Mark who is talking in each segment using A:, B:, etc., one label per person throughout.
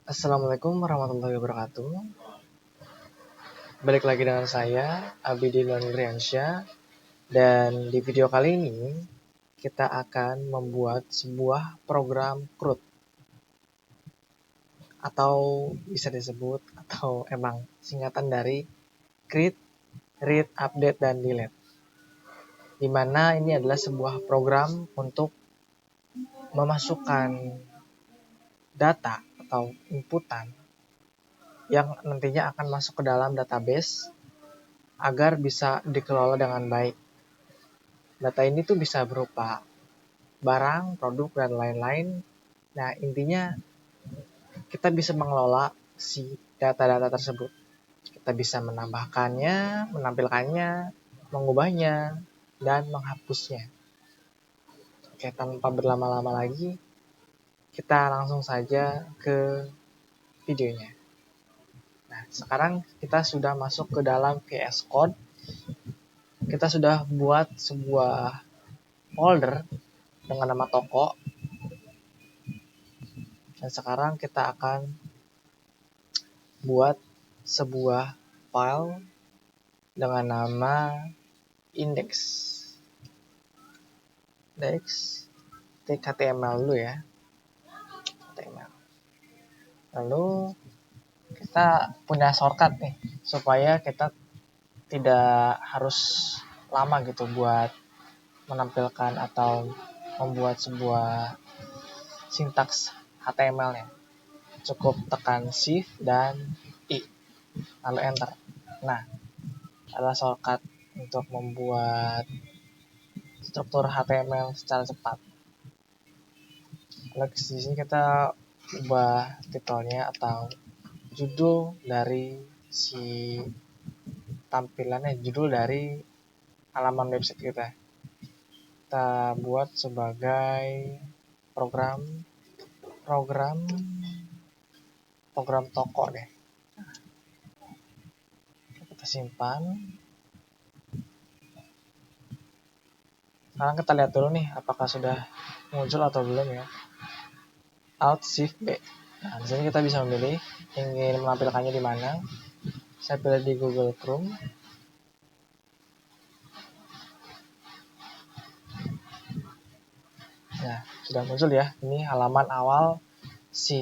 A: Assalamualaikum warahmatullahi wabarakatuh. Balik lagi dengan saya, Abidin Nuryansyah. Dan di video kali ini, kita akan membuat sebuah program CRUD. Atau bisa disebut, atau emang singkatan dari Create, Read, Update, dan Delete. Dimana ini adalah sebuah program untuk memasukkan data atau inputan yang nantinya akan masuk ke dalam database agar bisa dikelola dengan baik. Data ini tuh bisa berupa barang, produk, dan lain-lain. Nah, intinya kita bisa mengelola si data-data tersebut. Kita bisa menambahkannya, menampilkannya, mengubahnya, dan menghapusnya. Oke, tanpa berlama-lama lagi, kita langsung saja ke videonya. Nah, sekarang kita sudah masuk ke dalam VS Code. Kita sudah buat sebuah folder dengan nama toko. Dan sekarang kita akan buat sebuah file dengan nama index HTML dulu ya. HTML. Lalu kita punya shortcut nih supaya kita tidak harus lama gitu buat menampilkan atau membuat sebuah sintaks HTML-nya. Cukup tekan Shift dan I lalu enter. Nah, adalah shortcut untuk membuat struktur HTML secara cepat. Lalu di sini kita ubah titelnya atau judul dari si tampilannya, judul dari halaman website kita. Kita buat sebagai program toko deh. Kita simpan. Sekarang kita lihat dulu nih apakah sudah muncul atau belum ya. Alt Shift B. Nah, di sini kita bisa memilih ingin menampilkannya di mana. Saya pilih di Google Chrome. Nah, sudah muncul ya. Ini halaman awal si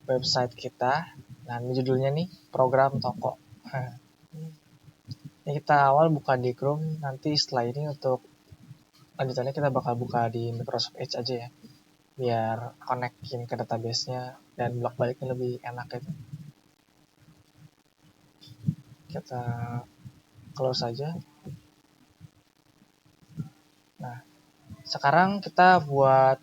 A: website kita. Nah, ini judulnya nih, program toko. Ini kita awal buka di Chrome, nanti setelah ini untuk lanjutannya kita bakal buka di Microsoft Edge aja ya. Biar connectin ke database-nya dan bolak baliknya lebih enak gitu. Kita close saja. Nah, sekarang kita buat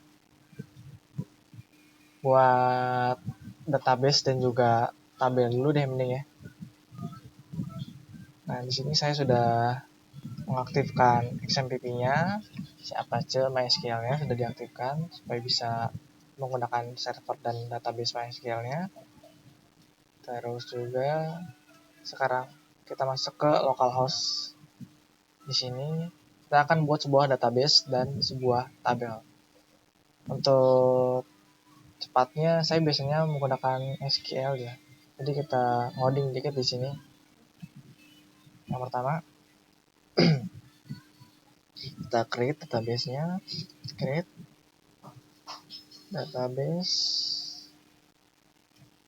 A: database dan juga tabel dulu deh mending ya. Nah, di sini saya sudah mengaktifkan XMPP-nya, si Apache MySQL-nya sudah diaktifkan supaya bisa menggunakan server dan database MySQL-nya. Terus juga sekarang kita masuk ke localhost. Di sini kita akan buat sebuah database dan sebuah tabel. Untuk cepatnya saya biasanya menggunakan SQL ya. Jadi kita ngoding dikit di sini. Yang pertama kita create database-nya, create database,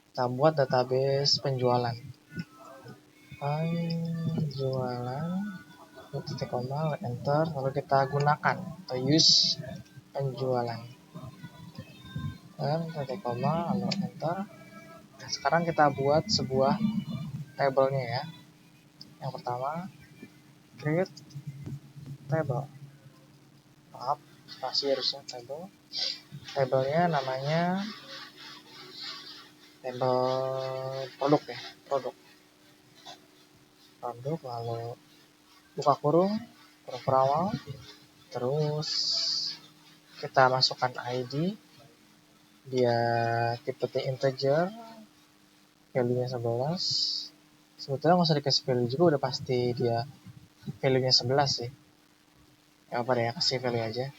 A: kita buat database penjualan, titik koma, enter, lalu kita gunakan atau use penjualan, dan titik koma, lalu enter. Nah, sekarang kita buat sebuah tabelnya ya. Yang pertama create table, maaf spasi harusnya tabelnya namanya tabel produk ya, produk, lalu buka kurung awal, terus kita masukkan ID, dia tipenya integer, value-nya 11. Sebetulnya nggak usah dikasih value juga, udah pasti dia value-nya 11 sih. Ya apa deh, kasih value aja.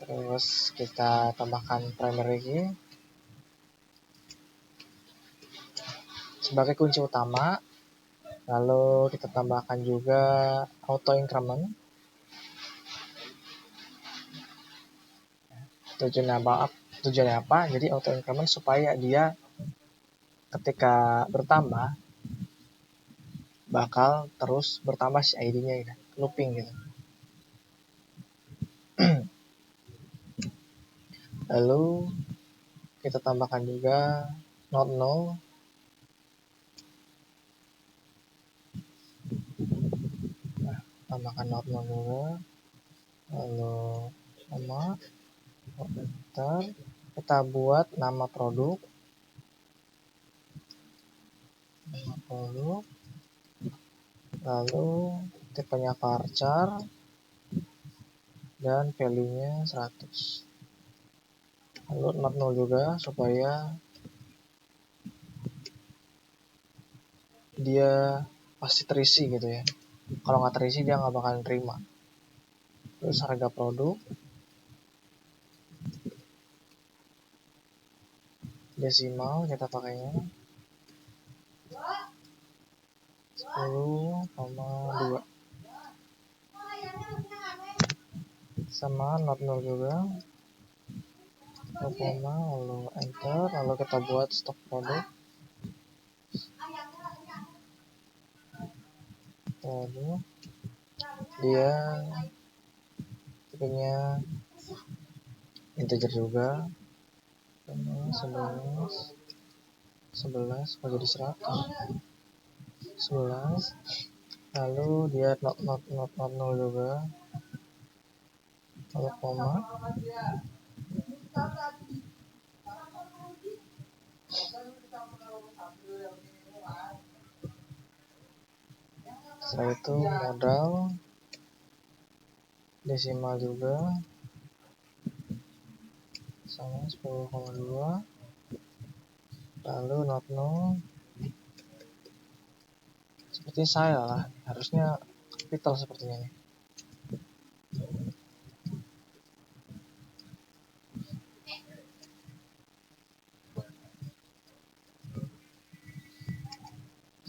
A: Terus kita tambahkan primary key, sebagai kunci utama. Lalu kita tambahkan juga auto increment. Tujuannya apa? Jadi auto increment supaya dia ketika bertambah bakal terus bertambah si ID-nya gitu, looping gitu. Lalu kita tambahkan juga not null. Nah, tambahkan not null juga. Lalu enter. Kita buat nama produk. Lalu tipenya varchar dan value-nya 100. Lalu not null juga supaya dia pasti terisi gitu ya. Kalau nggak terisi dia nggak bakal terima. Terus harga produk desimal kita pakainya 10,2 sama not null juga. Lalu enter, lalu kita buat stok produk. Lalu dia tipenya integer juga. 11 jadi 100. 11. Lalu dia not null juga. Lalu koma. Setelah itu modal desimal juga sama 10,2. Lalu not null seperti saya lah, harusnya capital sepertinya nih.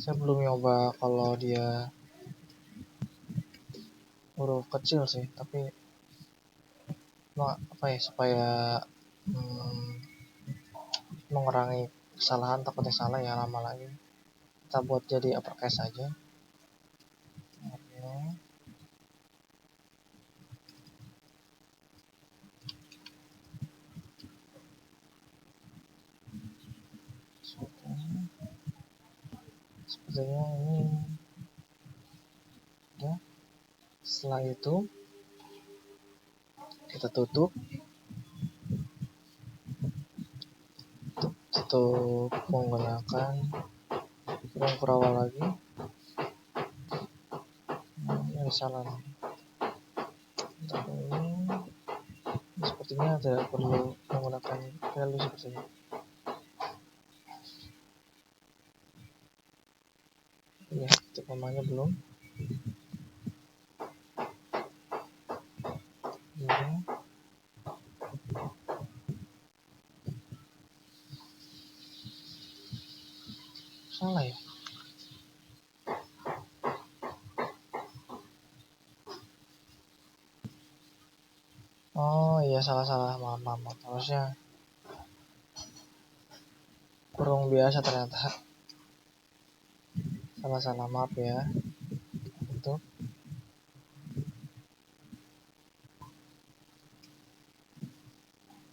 A: Saya belum nyoba kalau dia huruf kecil sih, tapi apa ya, supaya mengurangi kesalahan, takutnya salah ya lama lagi. Kita buat jadi uppercase aja. Sepertinya ini ya. Setelah itu kita tutup menggunakan kurang kurawal lagi. Ini salah nih. Sepertinya tidak perlu menggunakan value sepertinya. Ya, komanya belum. Ini. Salah ya. Oh iya, salah maaf. Harusnya kurung biasa ternyata. Salah maaf ya. Itu.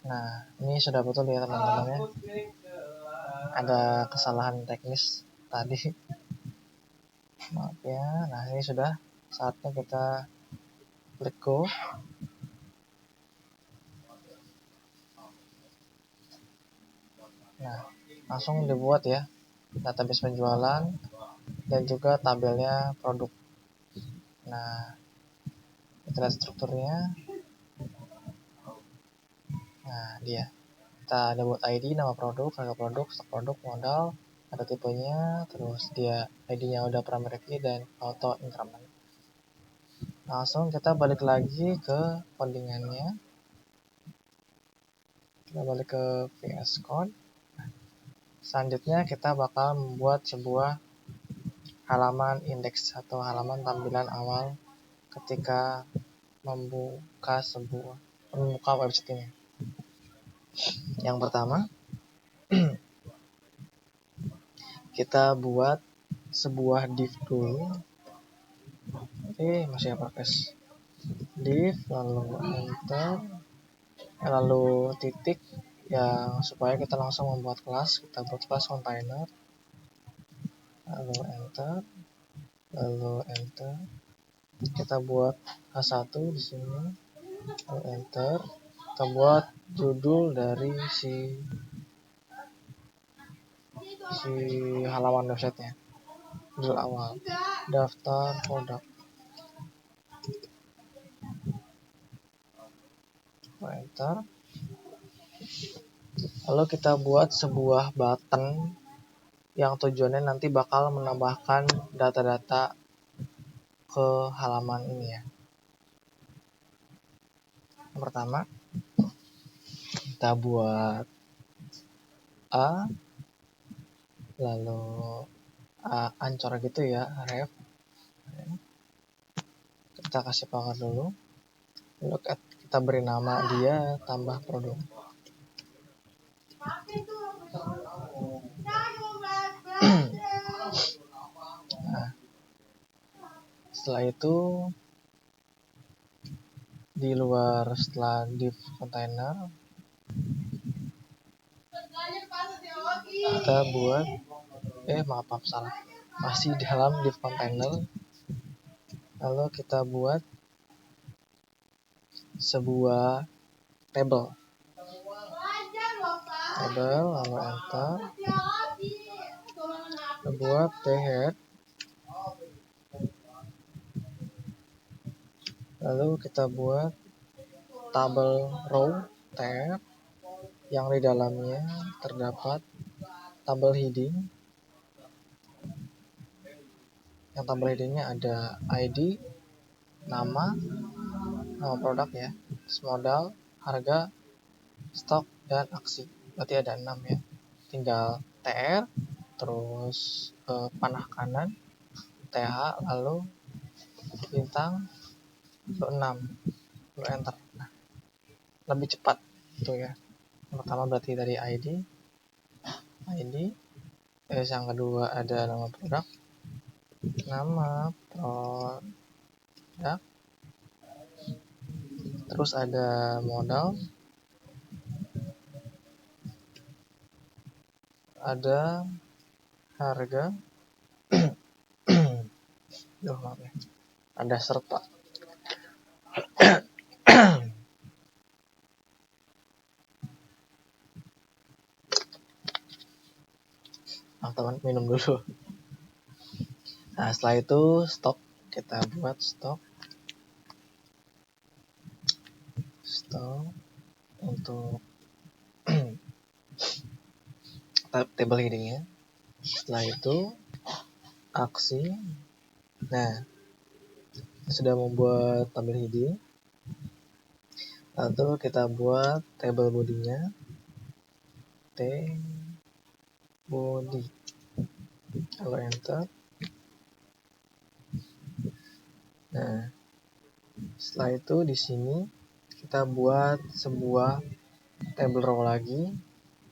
A: Nah, ini sudah betul ya teman-teman ya. Ada kesalahan teknis tadi. Maaf ya. Nah, ini sudah saatnya kita klik go. Nah, langsung dibuat ya database penjualan dan juga tabelnya produk. Nah, kita lihat strukturnya. Nah, dia. Kita ada buat ID, nama produk, harga produk, stok produk, modal, ada tipenya, terus dia ID-nya udah primary key dan auto increment. Langsung kita balik lagi ke codingannya. Kita balik ke VS Code. Selanjutnya kita bakal membuat sebuah halaman indeks atau halaman tampilan awal ketika membuka website ini. Yang pertama, kita buat sebuah div dulu. Masih uppercase. Div, lalu enter, lalu titik, yang supaya kita langsung membuat kelas. Kita buat kelas container, lalu enter, kita buat H1 di sini, lalu enter, kita buat judul dari si halaman websitenya, judul awal, daftar produk, enter. Lalu kita buat sebuah button yang tujuannya nanti bakal menambahkan data-data ke halaman ini ya. Yang pertama, kita buat A, lalu ancor gitu ya, ref. Kita kasih power dulu, lalu kita beri nama dia tambah produk. Nah, setelah itu di luar setelah div container kita buat salah, masih dalam div container, lalu kita buat sebuah table, lalu enter, kita buat thead, lalu kita buat tabel row tab yang di dalamnya terdapat tabel heading. Yang tabel headingnya ada ID, nama produk ya, modal, harga, stok, dan aksi. Berarti ada 6 ya. Tinggal TR, terus panah kanan, TH, lalu bintang, lalu 6, lalu enter. Nah, lebih cepat itu ya. Yang pertama berarti dari ID, yang kedua ada nama produk, terus ada modal, ada harga, ada serta. Teman minum dulu. Nah, setelah itu stok, kita buat stok untuk table headingnya. Setelah itu aksi. Nah, sudah membuat tabel heading, lalu kita buat table bodinya, body, lalu enter. Nah, setelah itu di sini kita buat sebuah table row lagi,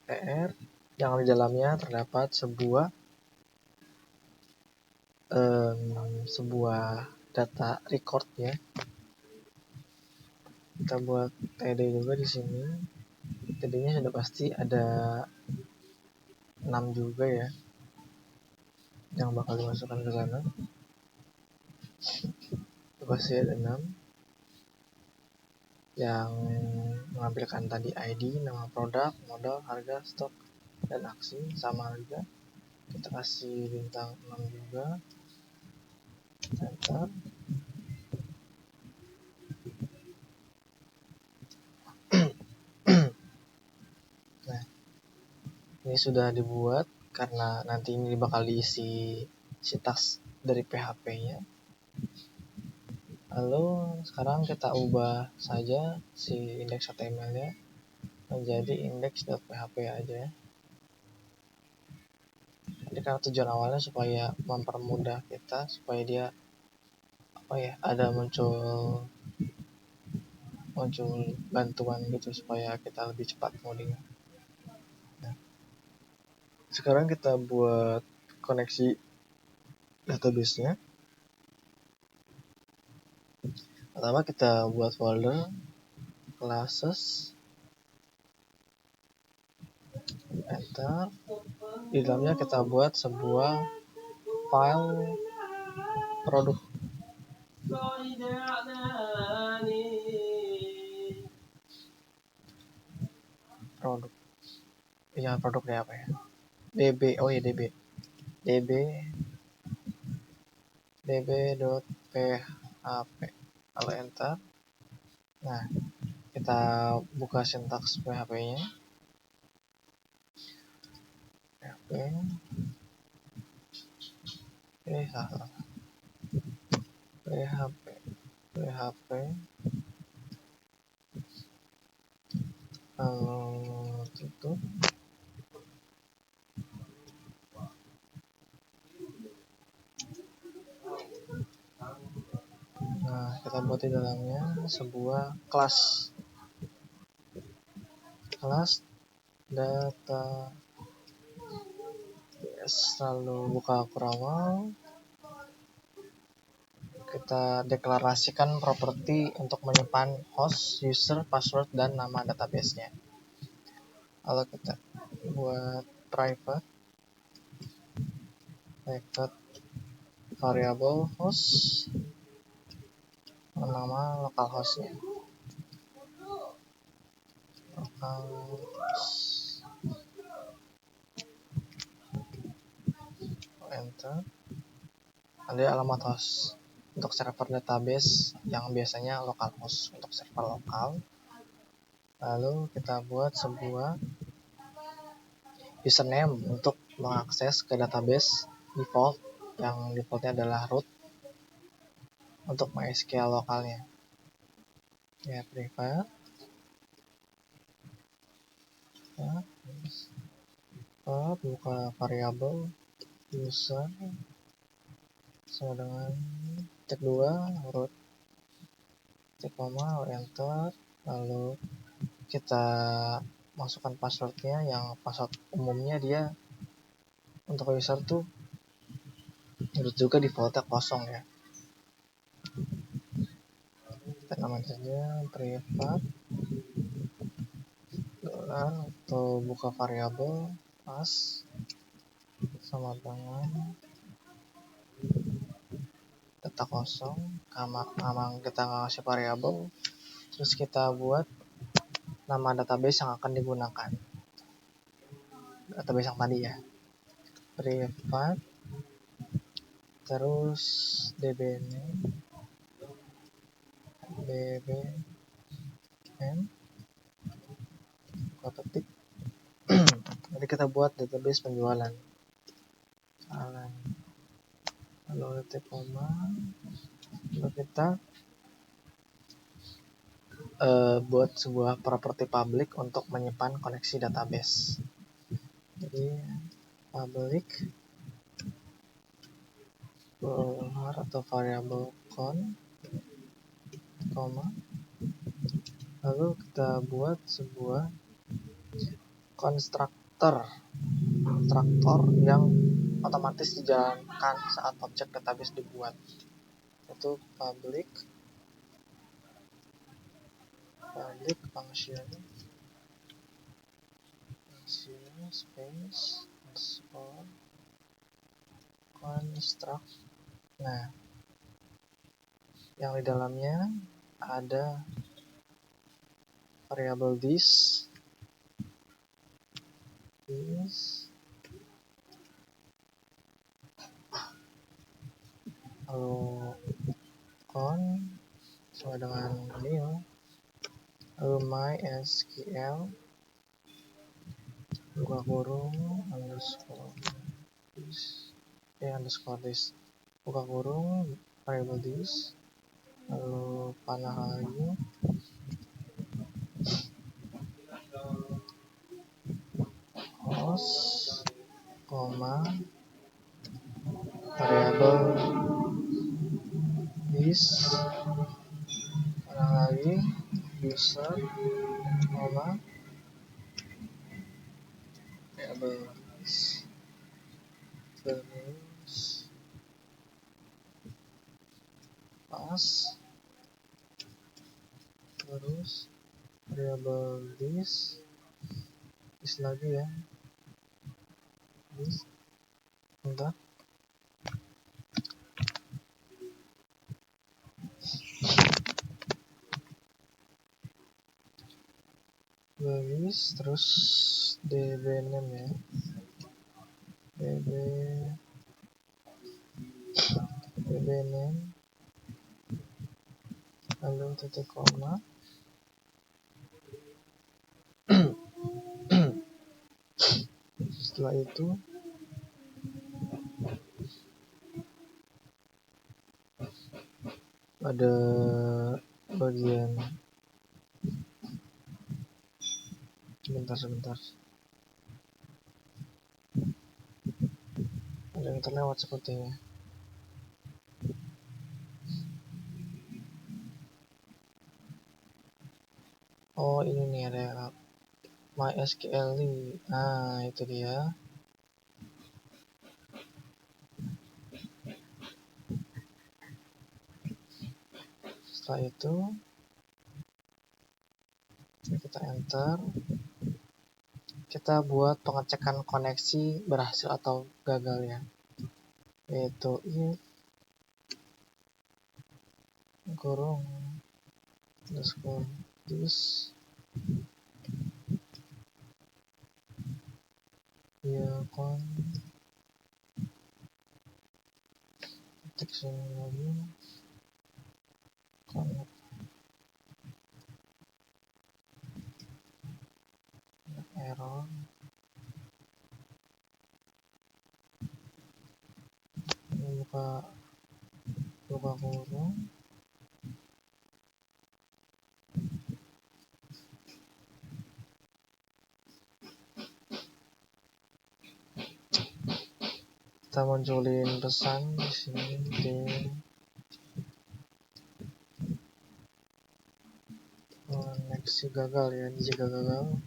A: TR, yang di dalamnya terdapat sebuah data record ya. Kita buat TD juga di sini. TD-nya sudah pasti ada 6 juga ya, yang bakal dimasukkan ke sana. Itu pasti ada 6 yang mengambilkan tadi ID, nama produk, modal, harga, stok, dan aksi. Sama harga, kita kasih bintang 6 juga, enter. Nah, ini sudah dibuat karena nanti ini bakal diisi sintaks dari PHP-nya. Lalu sekarang kita ubah saja si indeks HTML-nya menjadi index.php aja. Jadi karena tujuan awalnya supaya mempermudah kita, supaya dia ada muncul bantuan gitu supaya kita lebih cepat coding. Nah, sekarang kita buat koneksi database-nya. Pertama kita buat folder classes, enter. Di dalamnya kita buat sebuah file produk. Produk. Jangan produknya apa ya? db. Oh ya db. db.php. Kalau enter. Nah, kita buka sintaks PHP-nya. PHP. Ini salah. PHP. Tutup. Nah, kita buat di dalamnya sebuah kelas data. Lalu buka kurang. Kita deklarasikan properti untuk menyimpan host, user, password, dan nama database-nya. Lalu kita buat private variable host, nama localhost-nya. Enter. Ada alamat host untuk server database yang biasanya localhost untuk server lokal. Lalu kita buat sebuah username untuk mengakses ke database default, yang defaultnya adalah root untuk MySQL lokalnya. Ya, private. Ya, buka variabel user sama dengan cek 2 root, cek koma, enter. Lalu kita masukkan passwordnya, yang password umumnya dia untuk user tuh root juga defaultnya kosong ya. Kita namain saja private dolar atau buka variabel pas sama dengan data kosong, nama kita nggak kasih variabel. Terus kita buat nama database yang akan digunakan, database yang tadi ya, private, terus dbname, buka petik. Jadi kita buat database penjualan. Lalu titik koma. Lalu kita buat sebuah properti public untuk menyimpan koneksi database. Jadi public atau variable con, koma. Lalu kita buat sebuah konstruktor yang otomatis dijalankan saat objek database dibuat. Itu public function space construct. Nah, yang di dalamnya ada variabel this lalu con sama dengan new, lalu MySQL buka kurung underscore this buka kurung variable this, lalu panah lagi host, koma, variabel is, ulang lagi, user, variabel is, terus pas, terus variabel this lagi ya, this, bentar, this, terus db name ya, db name, lalu titik koma. Setelah itu ada bagian sebentar ada yang terlewat sepertinya. Oh ini nih ada MySQL nih. Nah itu dia. Setelah itu kita enter, kita buat pengecekan koneksi berhasil atau gagal ya, yaitu if kurung underscore this ya kon ketik sini lagi connect error, ini buka kurung, kita munculin pesan di sini di koneksi gagal ya, jika gagal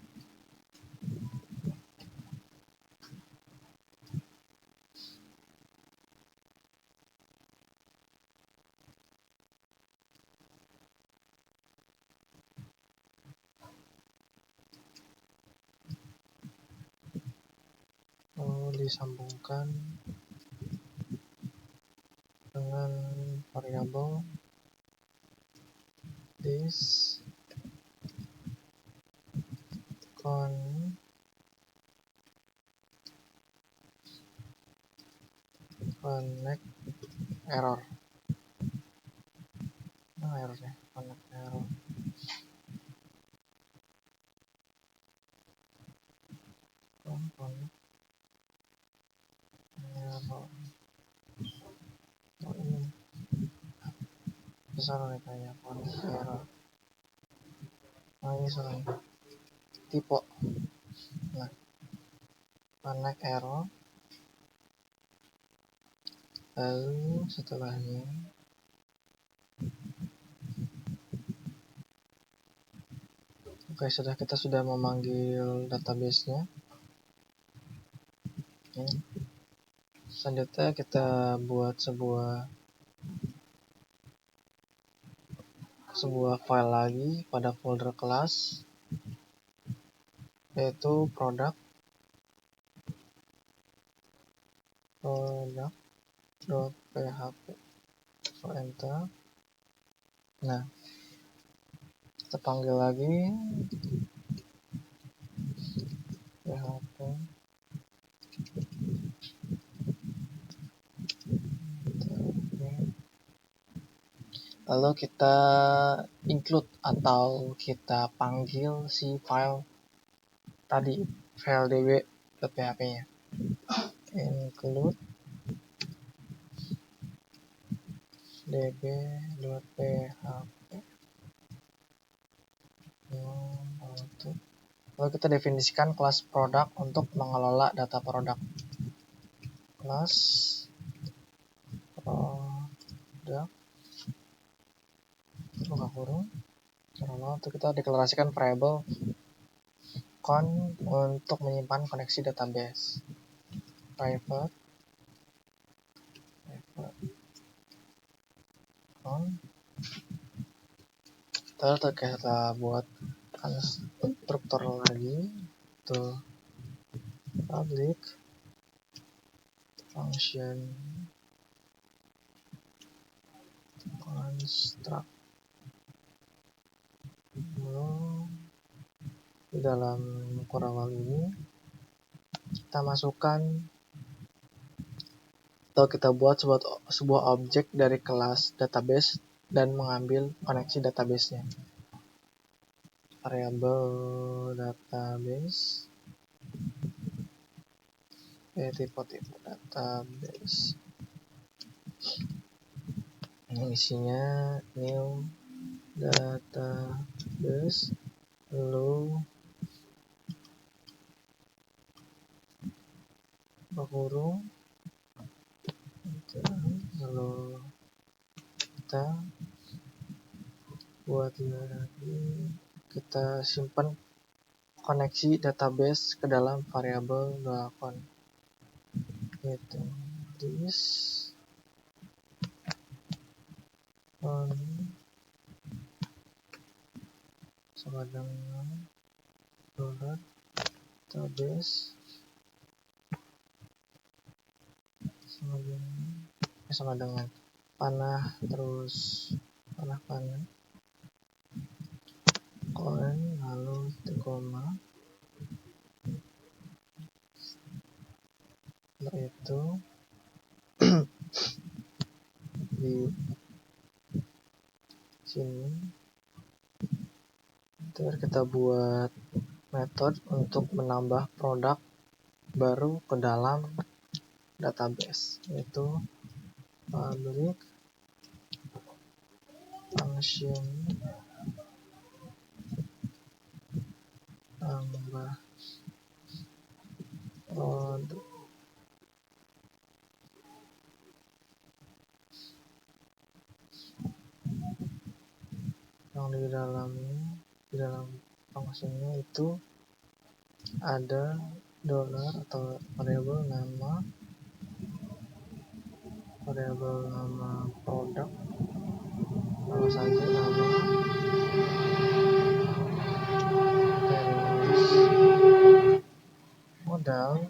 A: disambungkan dengan variabel this connect error. Nah errornya connect error, connect error. Oh ini besar nih kayaknya connect error. Nah ini salah tipe. Nah connect error, lalu setelahnya oke, kita sudah memanggil database-nya. Ini. Selanjutnya kita buat sebuah file lagi pada folder kelas, yaitu product.php. So enter. Nah kita panggil lagi php lalu kita include atau kita panggil si file tadi, file db.php nya, include db.php. Lalu kita definisikan kelas produk untuk mengelola data produk. Kelas produk buka kurung. Untuk kita deklarasikan variabel con untuk menyimpan koneksi database. Private con. Kita buat konstruktor lagi, itu public function construct. Di dalam kurawal ini kita masukkan atau kita buat sebuah objek dari kelas database dan mengambil koneksi database-nya. Variabel database tipe database. Ini isinya new database, lalu kurung, lalu kita buat lagi, kita simpan koneksi database ke dalam variabel con. Itu this on sama dengan database sama dengan panah, terus panah con, lalu koma, setelah itu di sini terus kita buat metode untuk menambah produk baru ke dalam database, yaitu public function tambah produk. Yang di dalam fungsinya itu ada dollar atau variabel nama produk, kalau saja nama, terus modal,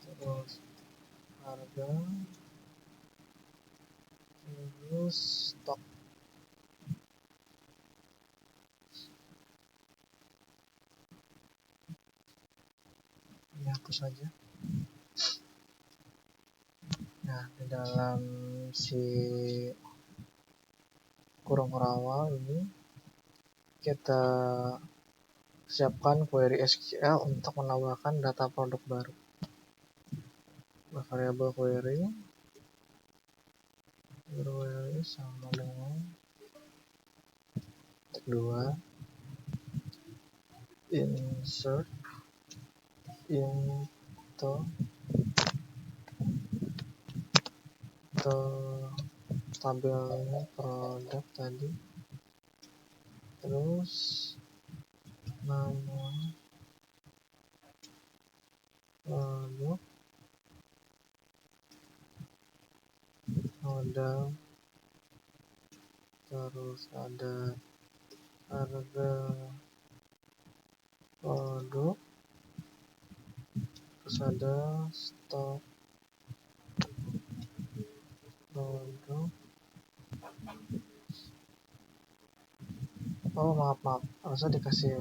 A: terus harga, terus stok. Ini hapus saja. Nah, di dalam si kurung kurawal ini kita siapkan query SQL untuk menambahkan data produk baru. Variabel query sama dengan 2 insert into tabelnya produk tadi, terus nama produk, modal, terus ada harga produk, terus ada stok produk. Oh maaf, harusnya dikasih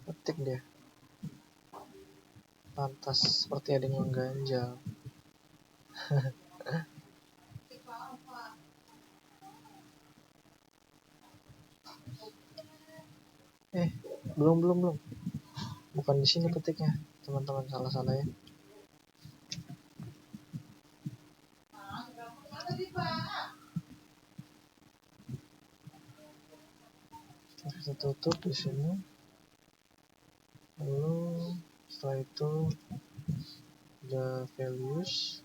A: ketik dia, pantas seperti ada yang mengganjal. Belum, bukan di sini ketiknya, teman-teman, salah ya. Kita tutup di sini, lalu setelah itu the values,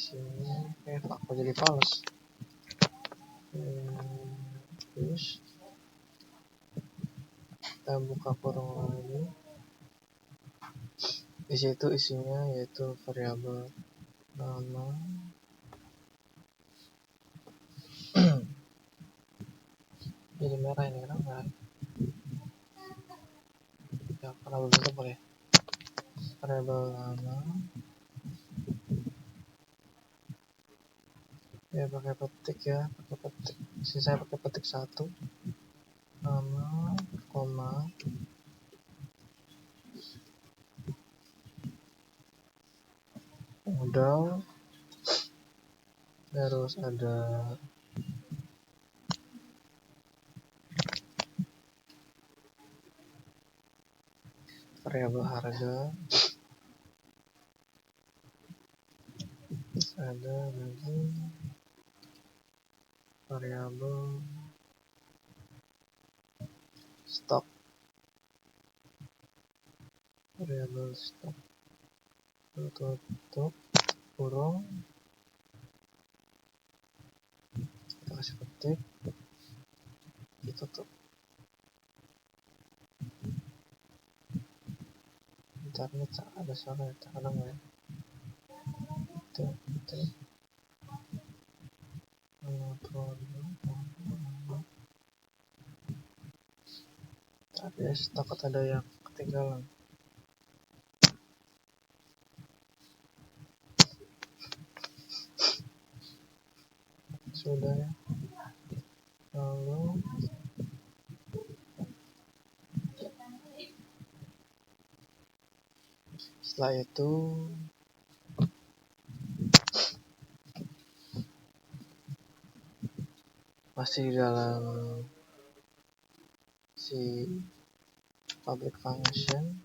A: sini aku jadi fals. Terus kita buka kurung lagi. Di situ isinya yaitu variabel nama. Jadi merah ini kenapa? Ya karena begitu boleh. Variabel nama. Ya pakai petik ya, pakai petik. Saya pakai petik 1 nama koma modal, terus ada variabel harga, terus ada lagi variabel stok, variabel stok, tutup kurung, kita kasih ketik, ditutup. Internet ada suara ya, kadang ya. Tapi takut ada yang ketinggalan. Sudah ya. Lalu setelah itu masih dalam si public function.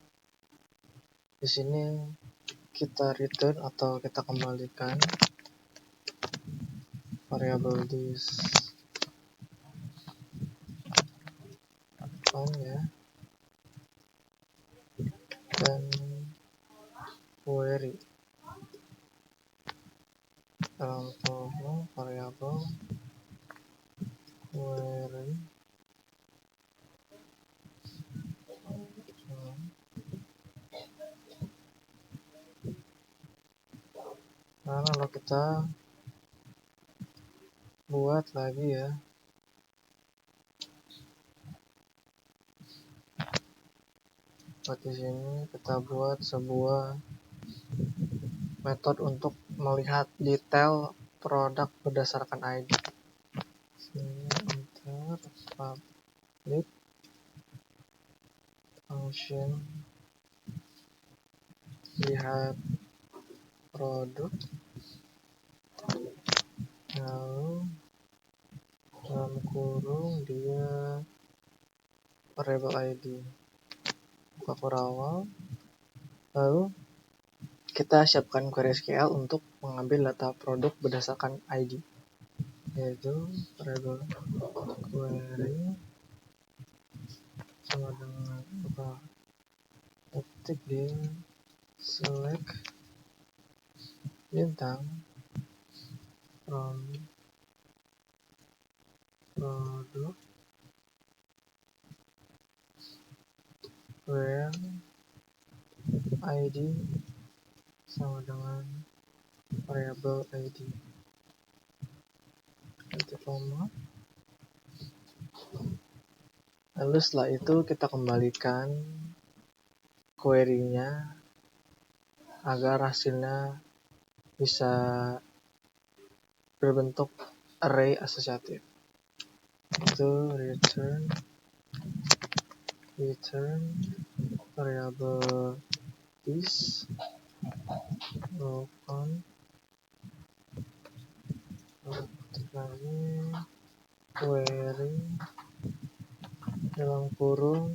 A: Di sini kita return atau kita kembalikan variabel this ya, dan query dalam kolom variabel query nah lalu kita buat lagi ya, di sini kita buat sebuah metode untuk melihat detail produk berdasarkan ID. Sini enter public function lihat produk, lalu dalam kurung dia variable ID, buka kurawal, lalu kita siapkan query SQL untuk mengambil data produk berdasarkan ID, yaitu variable query sama dengan buka ketik dia select bintang from product where ID sama dengan variable ID, itu koma. Lalu setelah itu kita kembalikan query-nya agar hasilnya bisa berbentuk array asosiatif. Itu return variable this open lagi query dalam kurung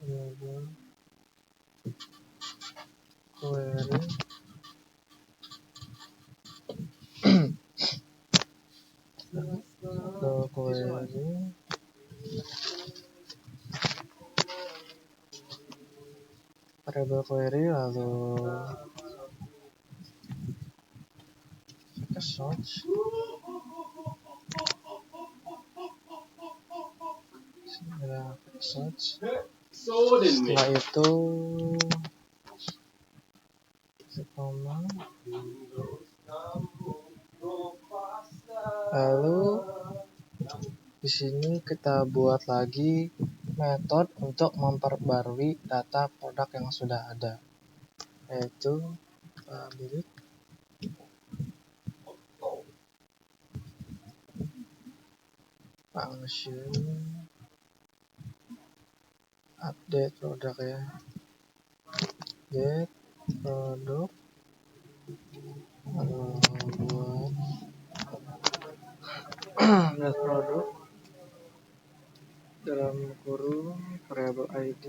A: variable query variable query lalu search. Setelah itu lalu di sini kita buat lagi metode untuk memperbarui data produk yang sudah ada, yaitu public function update produk ya, update produk. Buat update produk dalam kurung variabel ID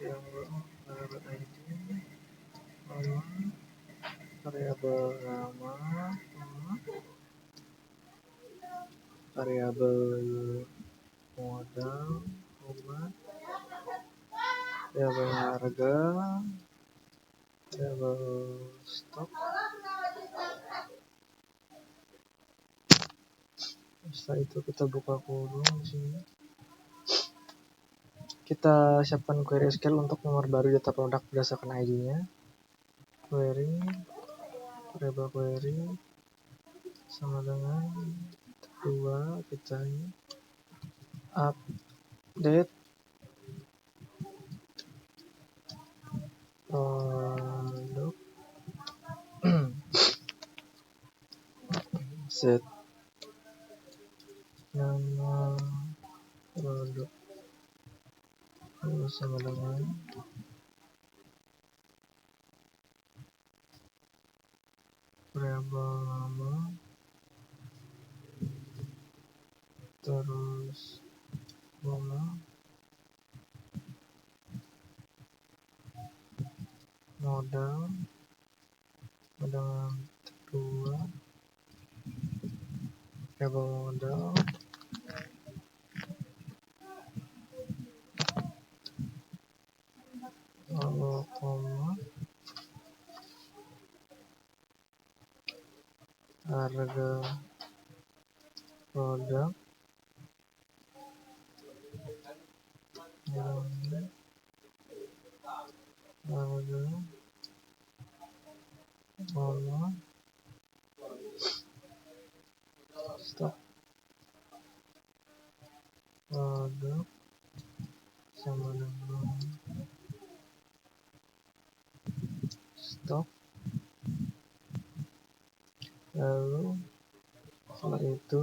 A: yang variabel ID variabel nama variabel modal variabel harga variabel stok. Setelah itu kita buka kurung di sini. Kita siapkan query SQL untuk memperbarui data produk berdasarkan ID-nya. Query variabel query sama dengan kedua kita ini update produk set nama produk sama dengan variabel nama terus nama modal dengan kedua variabel modal lalu koma harga produk harga koma stok produk sama dengan stok. Lalu setelah itu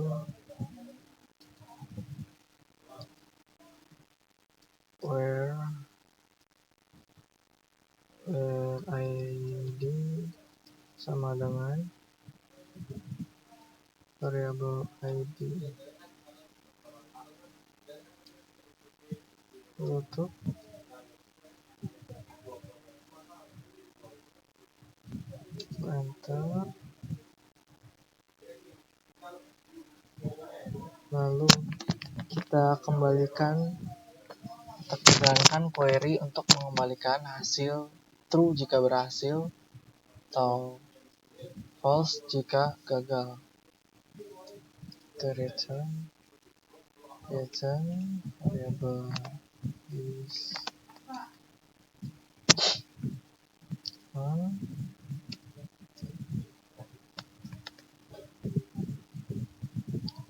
A: where ID sama dengan variabel ID tutup enter. Lalu kita kembalikan jalankan query untuk mengembalikan hasil true jika berhasil atau false jika gagal. Return variable is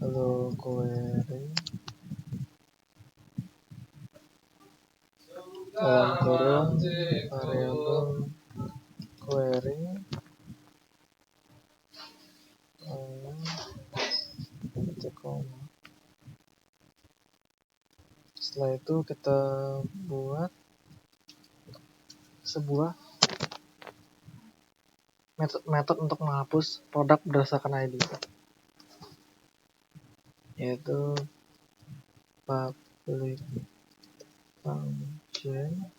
A: lalu query dalam kurung variabel query setelah itu kita buat sebuah metode untuk menghapus produk berdasarkan ID, yaitu public function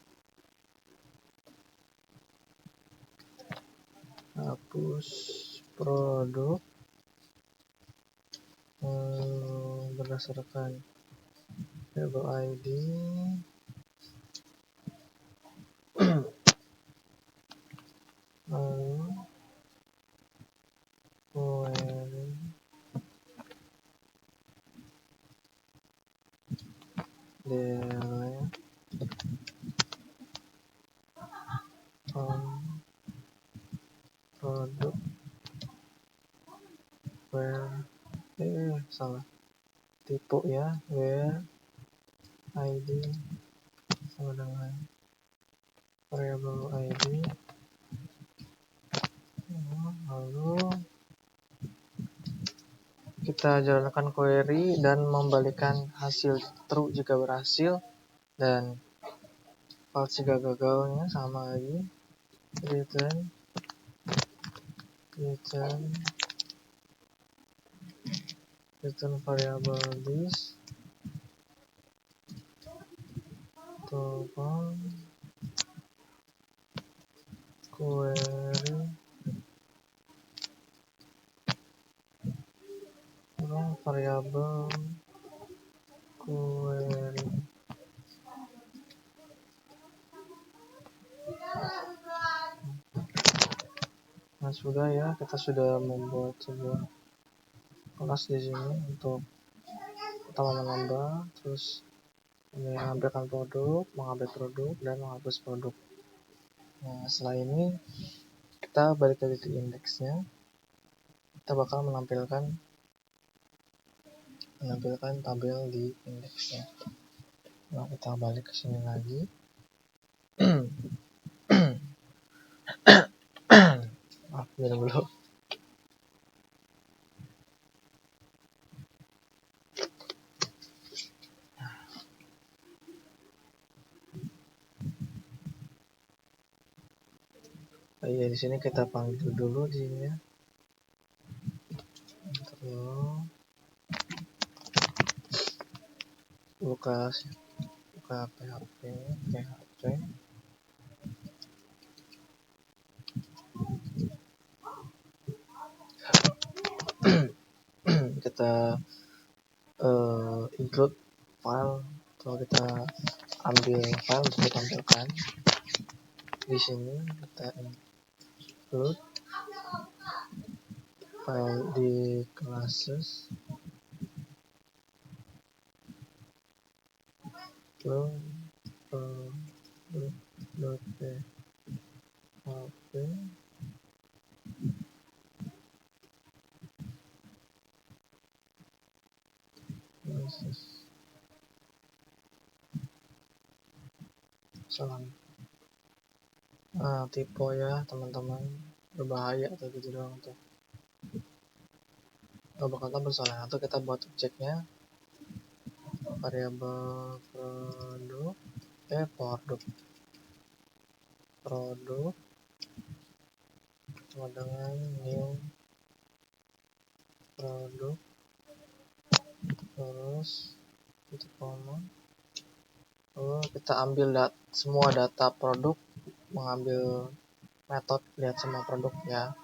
A: hapus produk berdasarkan variabel ID delete produk where salah tipe ya, where id sama dengan variable id. Lalu kita jalankan query dan membalikan hasil true jika berhasil dan false jika gagalnya. Sama lagi, return variable this token query variable query. Nah, sudah ya, kita sudah membuat sebuah kelas di sini untuk pertama menambah, terus mengambilkan produk, mengambil produk, dan menghapus produk. Nah, setelah ini kita balik lagi ke indeksnya. Kita bakal menampilkan tabel di indeksnya. Nah, kita balik ke sini lagi. Minum dulu. Iya, di sini kita panggil dulu di sini ya. Terus buka PHP. Kita include file, kalau kita ambil file untuk ditampilkan di sini. Kita include file di classes, .php salah. Nah, tipe ya teman-teman, berbahaya atau gitu doang tuh. Gak bakal bersalah. Atau kita buat objeknya variabel produk sama dengan new produk, terus titik koma. Lalu kita ambil semua data produk, mengambil metode lihat semua produk ya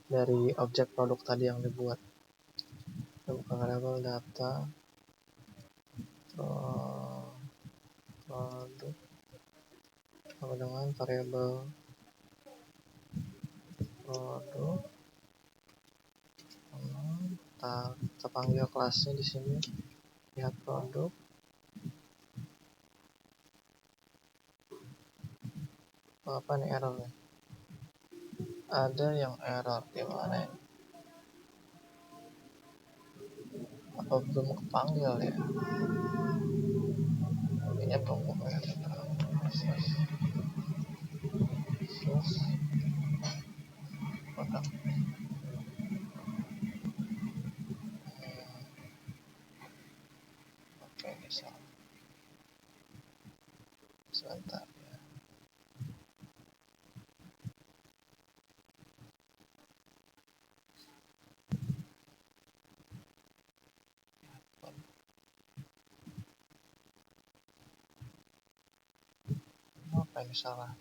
A: dari objek produk tadi yang dibuat. Kita buka variabel data produk sama dengan variabel produk. Kita panggil kelasnya di sini, lihat produk. Apa nih errornya? Ada yang error gimana ya? Apa belum kepanggil ya? Ini tunggu ya. Oke, ini salah. Sebentar ya. Apa ini salah?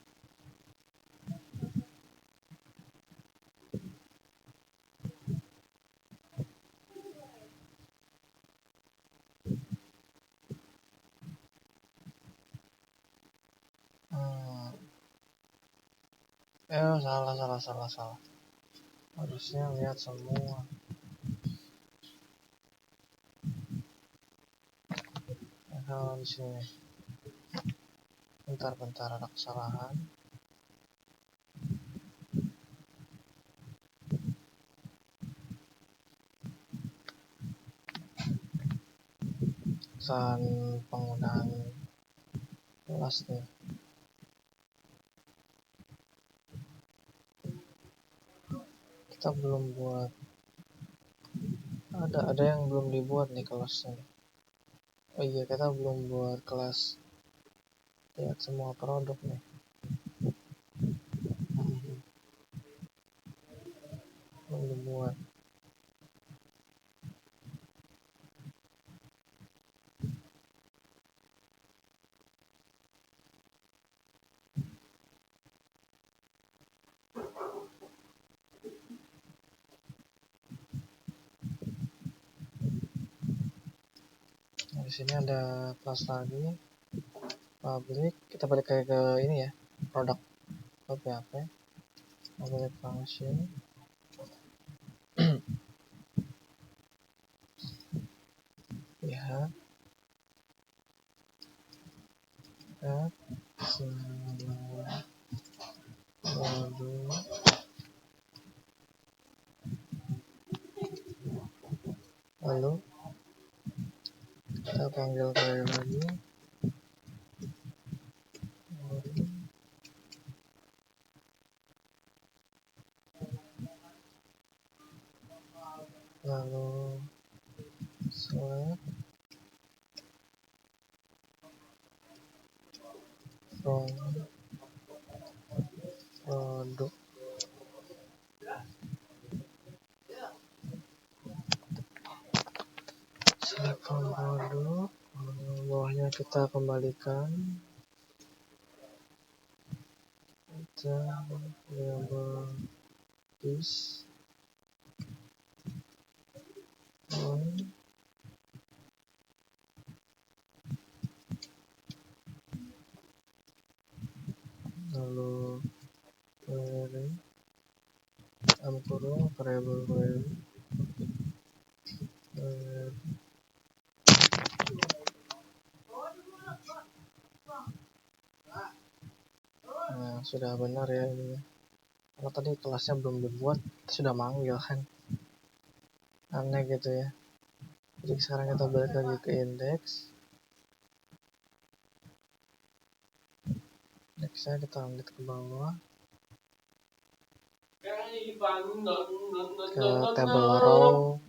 A: Salah. Harusnya lihat semua. di sini. Bentar ada kesalahan. Kesalahan penggunaan kelas nih. Kita belum buat, ada yang belum dibuat nih kelasnya. Oh iya, kita belum buat kelas lihat semua produk nih. Belum dibuat. Nah, di sini ada kelas lagi, public. Kita balik kayak ke ini ya, produk PHP, public function. Ya, semua modul. Lalu kita panggil query lagi. Lalu select from produk. Select from produk. Bawahnya kita kembalikan. Kita variable is on. Lalu query kurung variable query. Nah, sudah benar ya ini. Karena tadi kelasnya belum dibuat, sudah manggil kan. Aneh gitu ya. Jadi sekarang kita balik lagi ke index. Nextnya kita lanjut ke bawah. Ke table row.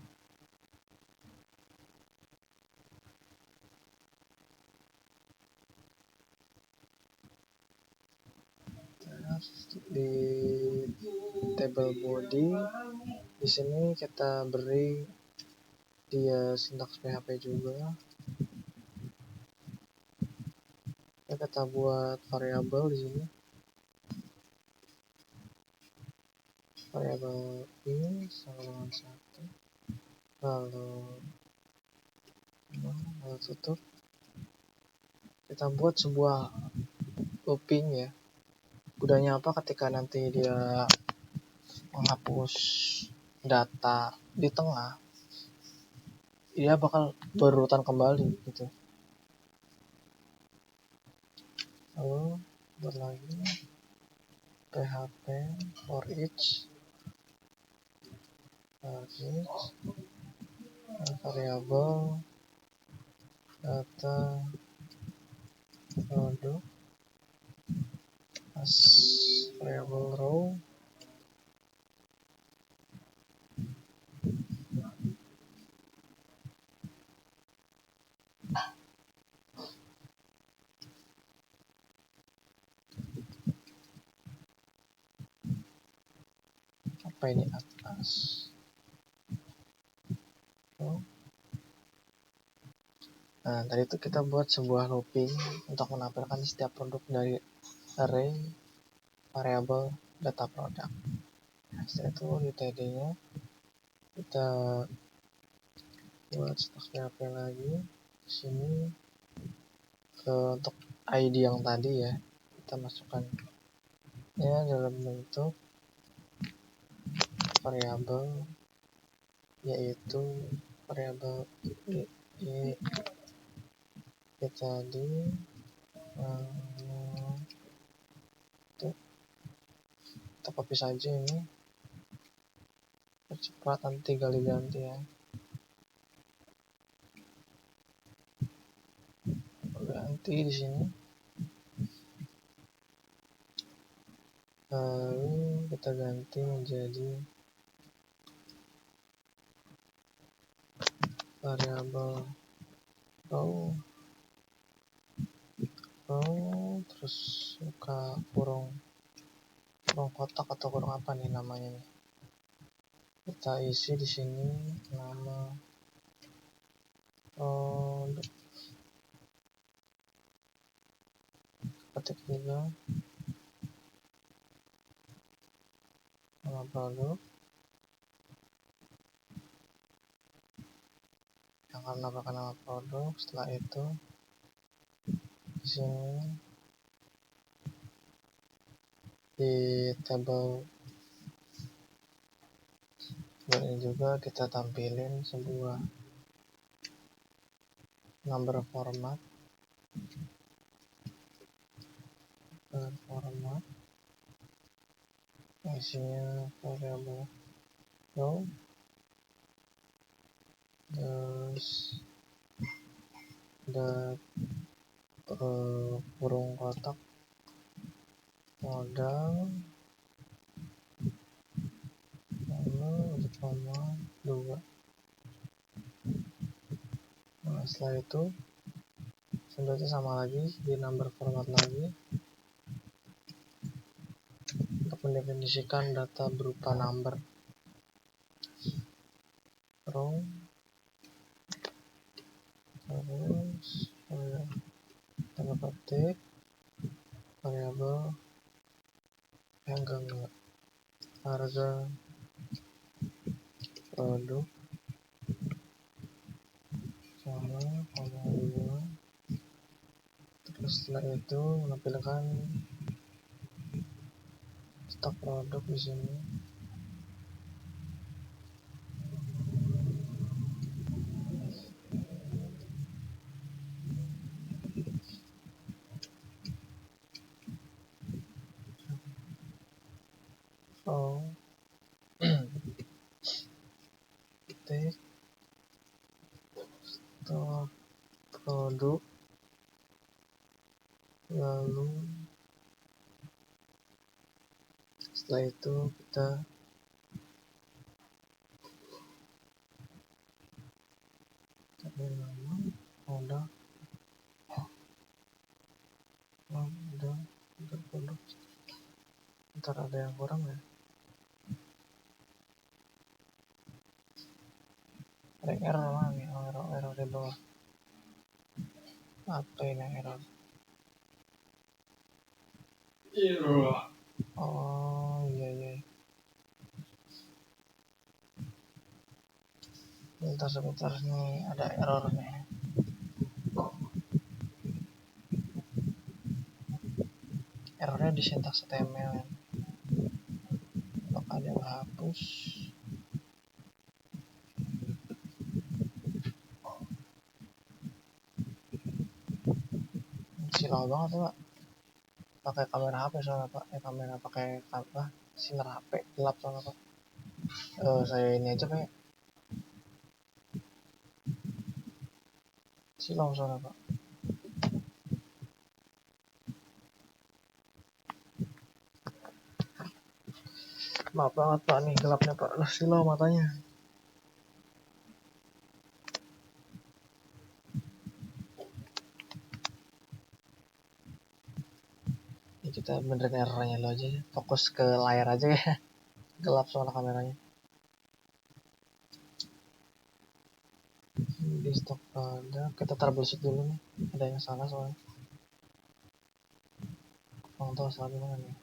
A: Di table body, di sini kita beri dia sintaks PHP juga. Kita buat variabel di sini. Variabel ini sama dengan 1. Lalu tutup. Kita buat sebuah looping ya. Gunanya apa? Ketika nanti dia menghapus data di tengah, dia bakal berurutan kembali gitu. Lalu buat lagi PHP for each variable data produk as variable row. Apa ini atas? Nah, tadi itu kita buat sebuah looping untuk menampilkan setiap produk dari array variabel data produk. Nah, setelah itu di td-nya kita buat stok PHP lagi. Di sini untuk ID yang tadi ya, kita masukkan ya dalam bentuk variabel, yaitu variabel it tadi kita copy saja ini, percepat, nanti tinggal diganti ya. Ganti di sini, lalu kita ganti menjadi variabel row, terus buka kurung kotak atau kurung apa nih namanya nih. Kita isi di sini nama produk, ketik juga nama produk yang akan menambahkan nama produk. Setelah itu di sini di tabel ini juga kita tampilin sebuah number format isinya variabel row, terus ada kurung kotak modal, lalu koma 2. Nah, setelah itu selanjutnya sama lagi di number format lagi untuk mendefinisikan data berupa number row, terus tanda petik variabel enggak harga produk sama koma 2. Terus setelah itu menampilkan stok produk di sini. Titik stok produk, lalu setelah itu kita cari nama udah produk. Ntar ada yang kurang ya, ada error mana nih? Error di bawah, apa ini error? Oh iya, sebentar nih ada error nih. Errornya di sintaks HTML. Apakah dia hapus? Silau banget tuh Pak, pakai kamera HP soalnya Pak, kamera pakai apa, sinar HP gelap soalnya Pak. Saya ini aja kayak silau soalnya Pak. Maaf banget Pak, nih gelapnya Pak, lah silau matanya. Ini kita benerin errornya lo aja, fokus ke layar aja ya. Gelap soalnya kameranya. Di stok produk kita troubleshoot dulu nih, ada yang salah soalnya. Mau tahu salah di mana nih?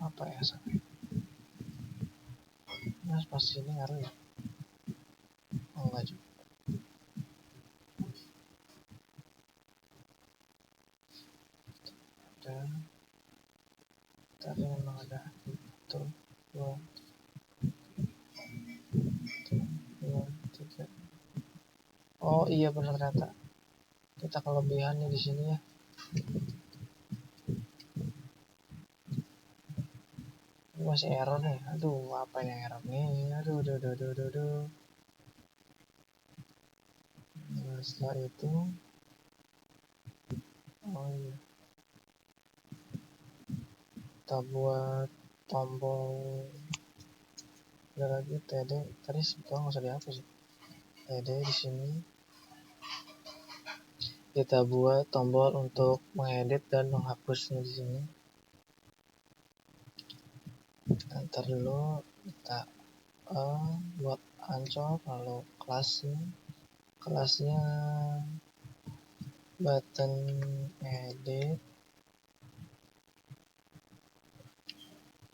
A: Apa ya salah? Mas pas ini ngaruh ya? Oh enggak juga. Dan tadi memang ada itu Oh iya benar, ternyata kita kelebihannya di sini ya. Ini masih error nih. Aduh, apa ini error nih? Aduh. Nah, setelah itu, oh iya, kita buat tombol. Ada lagi TD. Tadi sebetulnya nggak usah dihapus sih. TD di sini. Kita buat tombol untuk mengedit dan menghapusnya di sini. Ntar dulu kita buat ancol, lalu kelasnya button edit,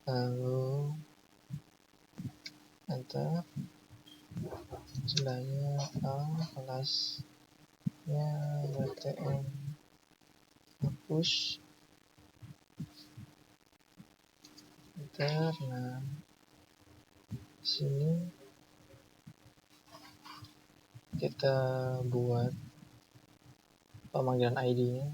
A: lalu enter. Sebelahnya kelasnya btn hapus, enter. Nah, sini kita buat pemanggilan ID-nya.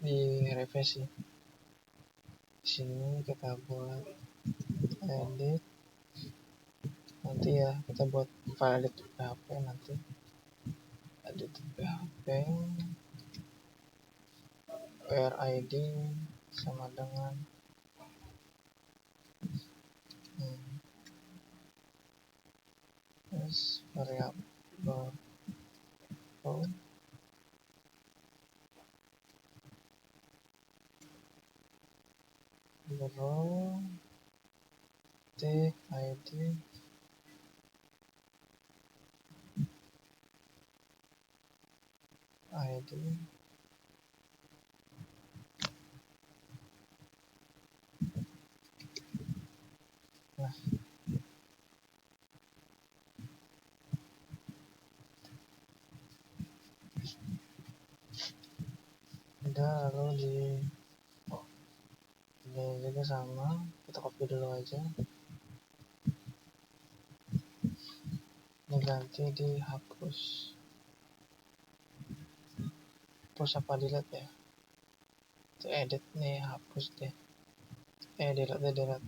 A: Di revisi. Di sini kita buat edit. Nanti ya kita buat file edit PHP nanti. Edit PHP where ID sama dengan variable row take ID nah udah, lalu ini juga sama, kita copy dulu aja, ini ganti dihapus. Hapus apa delete ya? Itu edit nih, hapus deh. Delete.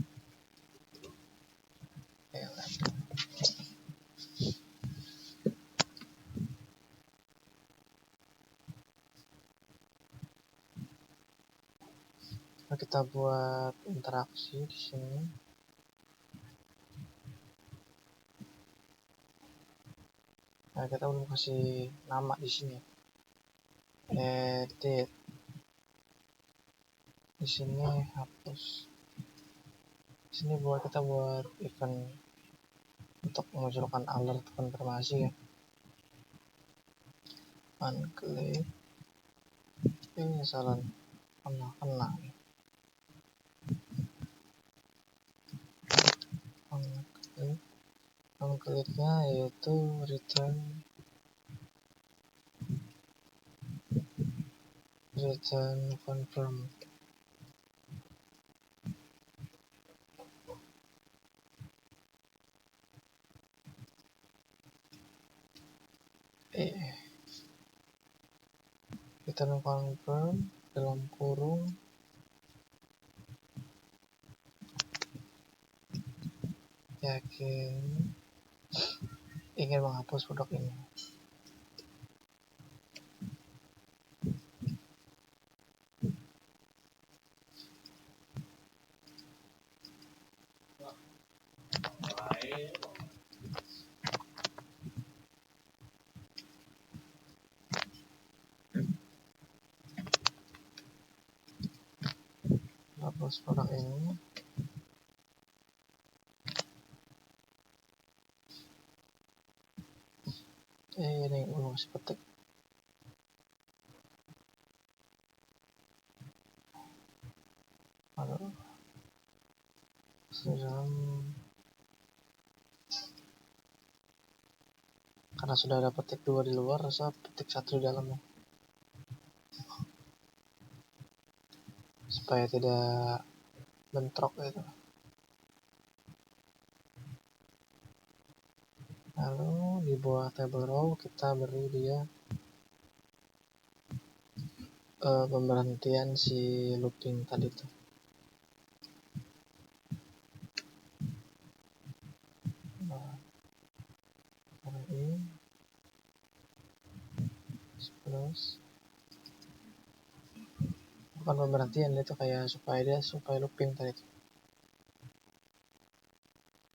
A: Nah, kita buat interaksi di sini. Nah, kita belum kasih nama di sini. Edit. Di sini hapus. Di sini kita buat event untuk memunculkan alert konfirmasi ya. Unclick. Ini salah kena. Unclicknya yaitu return confirm. Return confirm dalam kurung yakin ingin menghapus produk ini. Hapus produk ini. Ini belum masih petik. Halo. Karena sudah ada petik 2 di luar, rasa petik 1 di dalamnya. supaya tidak bentrok gitu. Lalu di bawah table row kita beri dia pemberhentian si looping tadi tuh. Nah, ini plus bukan pemberhentian, itu kayak supaya looping tadi tuh.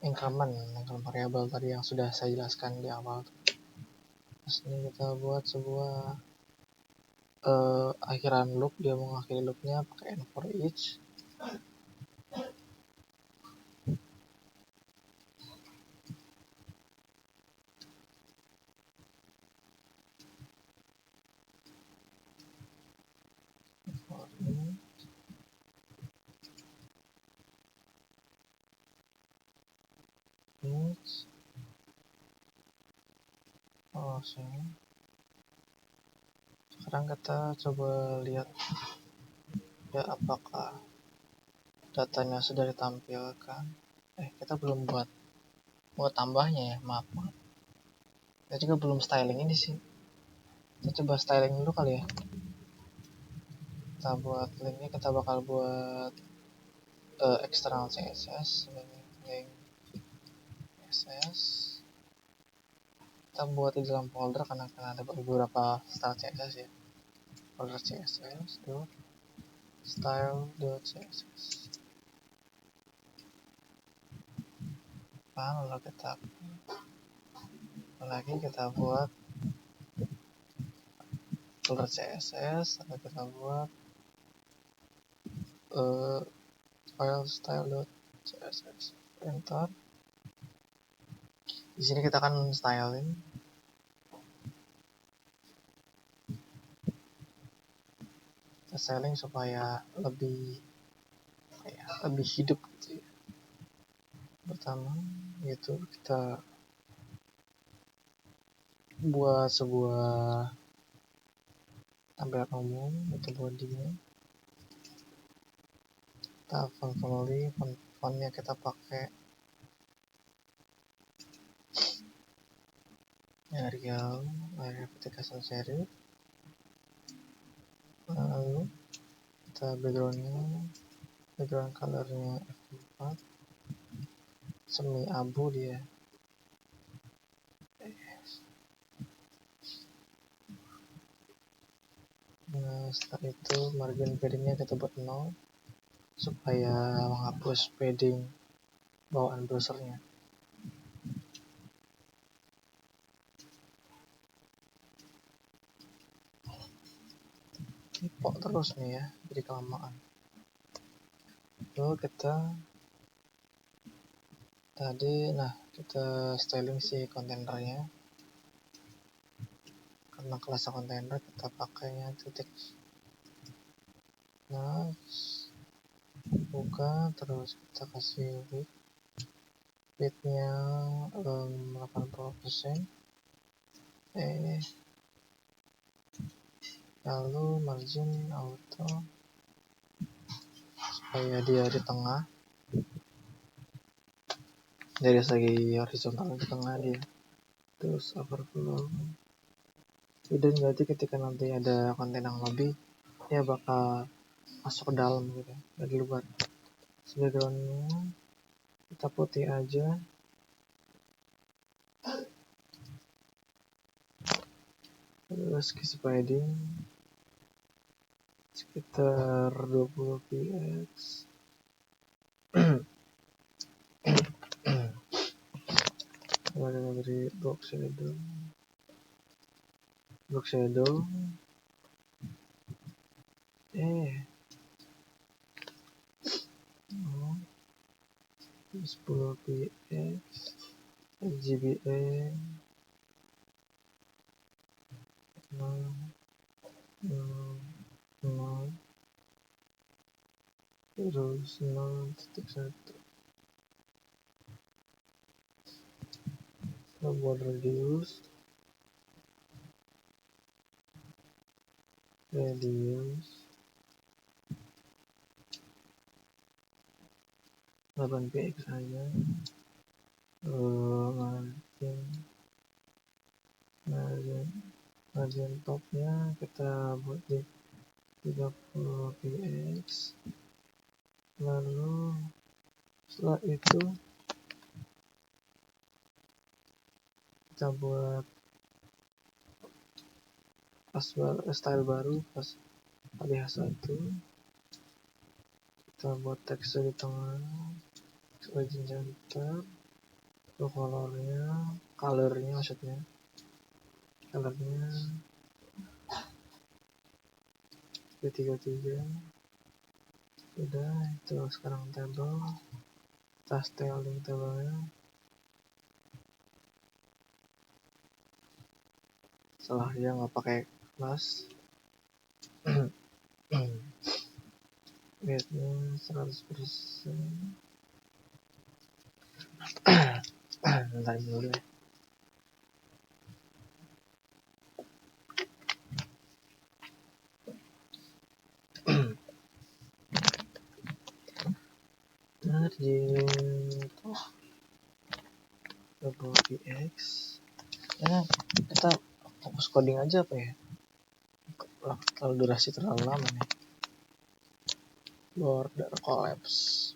A: Increment variabel tadi yang sudah saya jelaskan di awal tuh. Terus ini kita buat sebuah akhiran loop, dia mengakhiri loopnya pakai end for each. Sini. Sekarang kita coba lihat ya apakah datanya sudah ditampilkan. Kita belum buat tambahnya ya, maaf. Kita juga belum styling ini sih. Kita coba styling dulu kali ya. Kita buat linknya, kita bakal buat external CSS, link CSS. Kita buat di dalam folder karena ada beberapa style CSS ya. Folder CSS style.css. Lalu kita buat folder CSS, lalu kita buat file style.css. Enter. Di sini kita akan styling. Kita styling supaya lebih hidup gitu ya. Pertama itu kita buat sebuah tampilan umum, itu bodinya. Kita fontnya kita pakai Arial application serif. Lalu kita background colornya F4, semi abu dia. Nah, setelah itu margin paddingnya kita buat 0 supaya menghapus padding bawaan browsernya. Tipok terus nih ya, jadi kelamaan. Lalu kita styling si kontainernya. Karena kelas kontainer kita pakainya titik. Nah, buka, terus kita kasih width-nya 80%. Lalu margin auto supaya dia di tengah, dari segi horizontal di tengah dia. Terus overflow hidden, berarti ketika nanti ada konten yang lebih dia bakal masuk ke dalam gitu, dari luar. Backgroundnya kita putih aja. Terus case padding sekitar 20 px. Kita beri box shadow 10 px RGBA 0 terus 0.1. Kita buat radius 8px aja. Margin topnya kita buat di 30px, lalu setelah itu kita buat style baru pas ADH1, kita buat tekstur di tengah, origin center, colornya maksudnya, colornya B33. Udah, itu sekarang table, kita styling tabelnya. Setelah dia nggak pakai kelas, weight-nya 100%. Bentar dulu ya. Margin top 30px. Ya, kita fokus coding aja apa ya? Kalau durasi terlalu lama nih. Border collapse.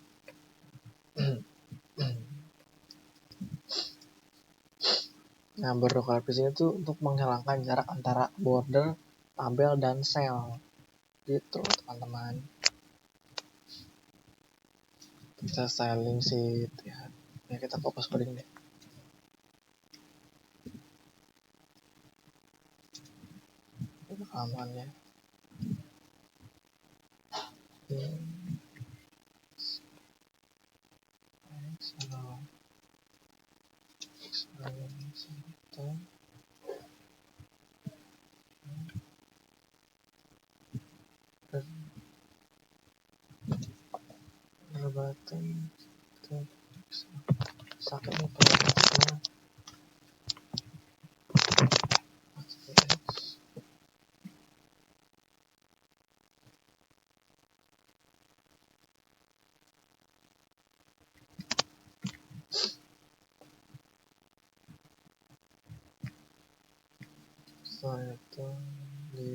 A: Nah, border collapse ini tuh untuk menghilangkan jarak antara border, tabel, dan sel. Gitu, teman-teman. Kita styling sheet ya. Ya, kita fokus coding deh. Itu kelamannya. Perbatan sakitnya perbatan setelah itu di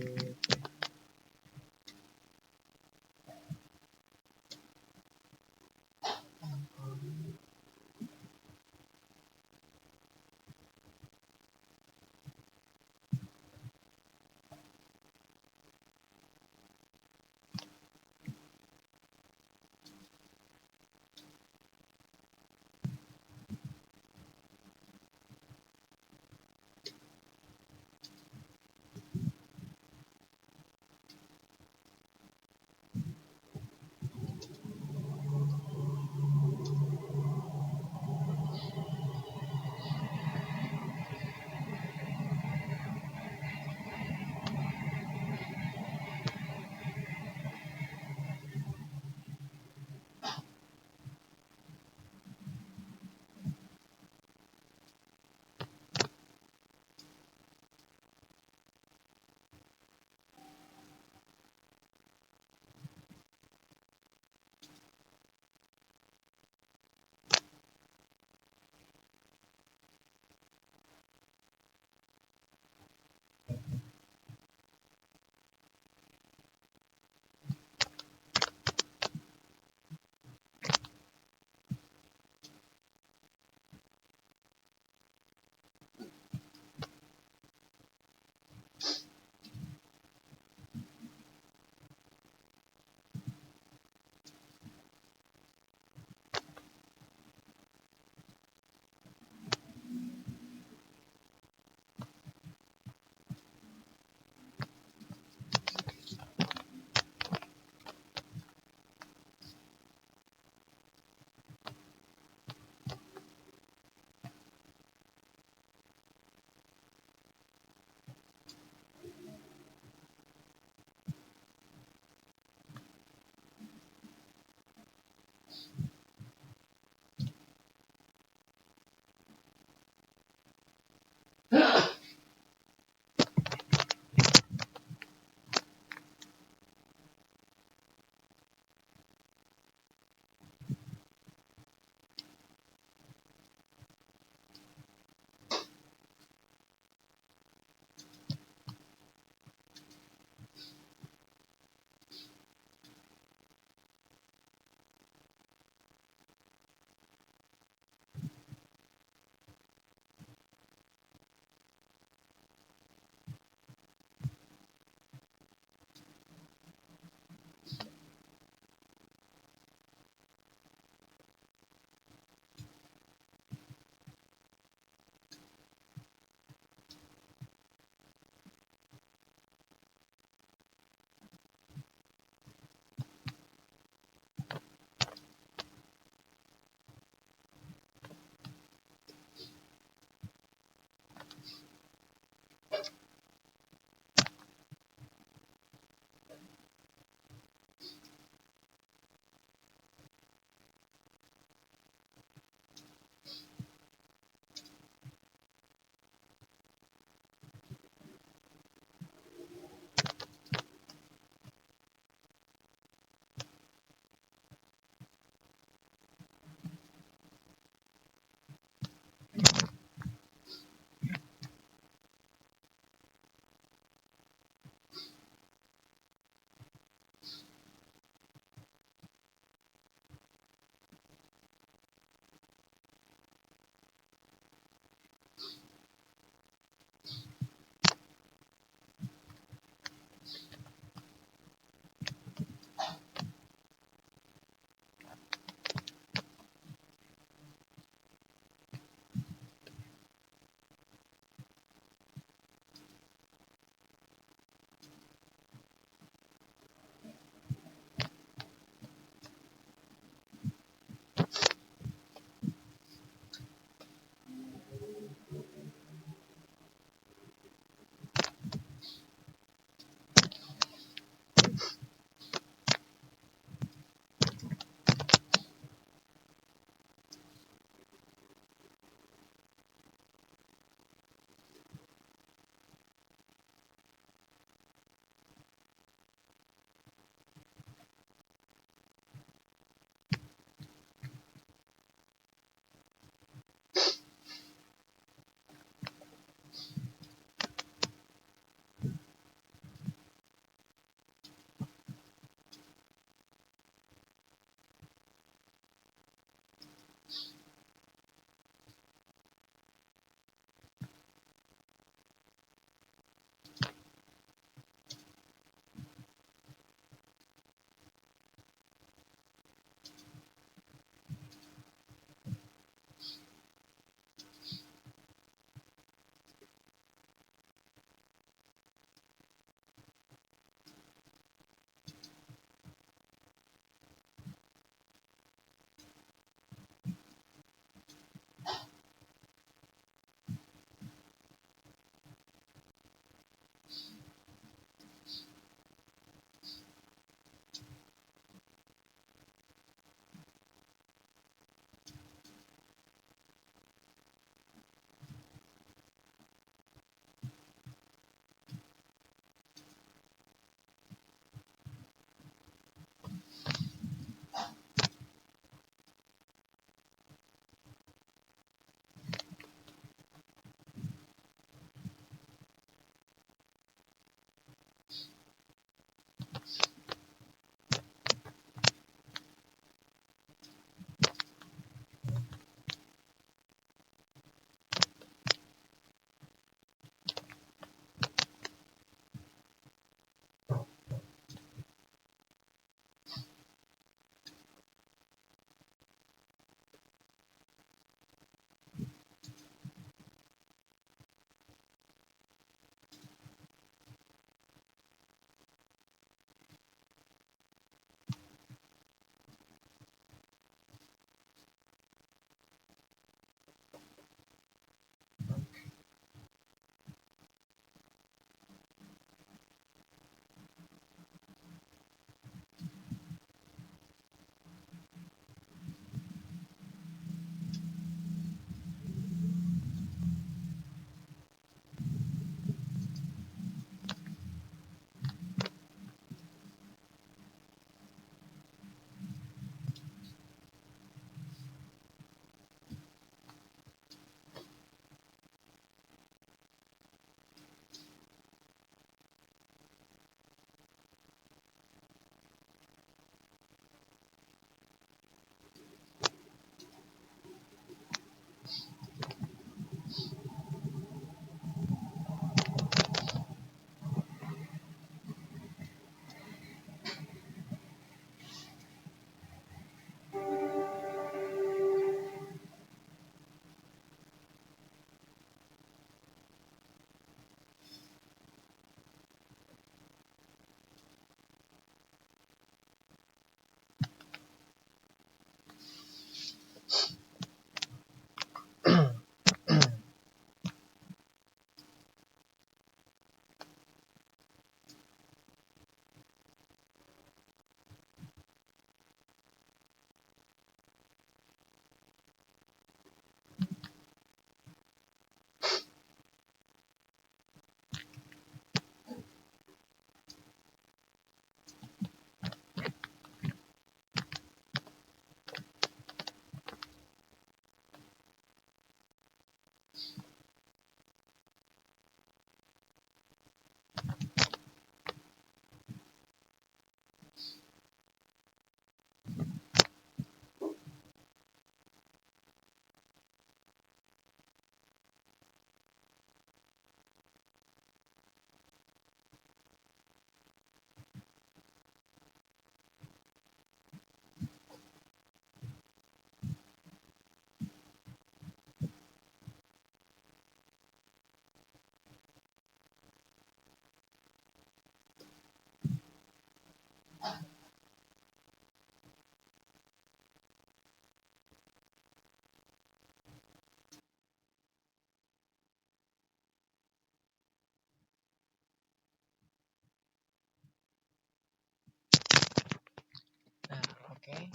A: Oke,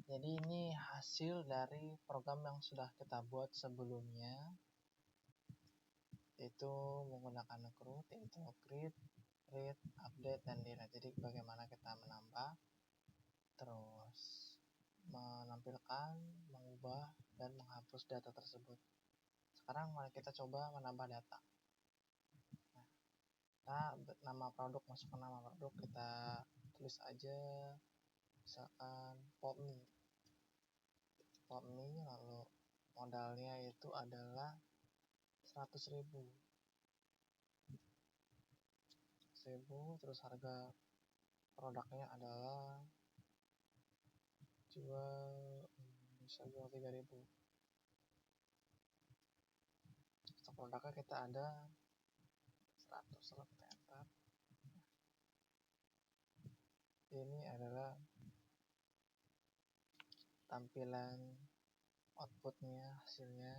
A: jadi ini hasil dari program yang sudah kita buat sebelumnya, yaitu menggunakan create, yaitu create, read, update, dan delete. Jadi bagaimana kita menambah, terus menampilkan, mengubah, dan menghapus data tersebut. Sekarang mari kita coba menambah data. Nama produk, masuk ke nama produk, kita tulis aja misalkan PopMe, lalu modalnya itu adalah 100.000, terus harga produknya adalah bisa jual 3.000. Stok produknya kita ada 100, lalu kita enter. Ini adalah tampilan outputnya, hasilnya.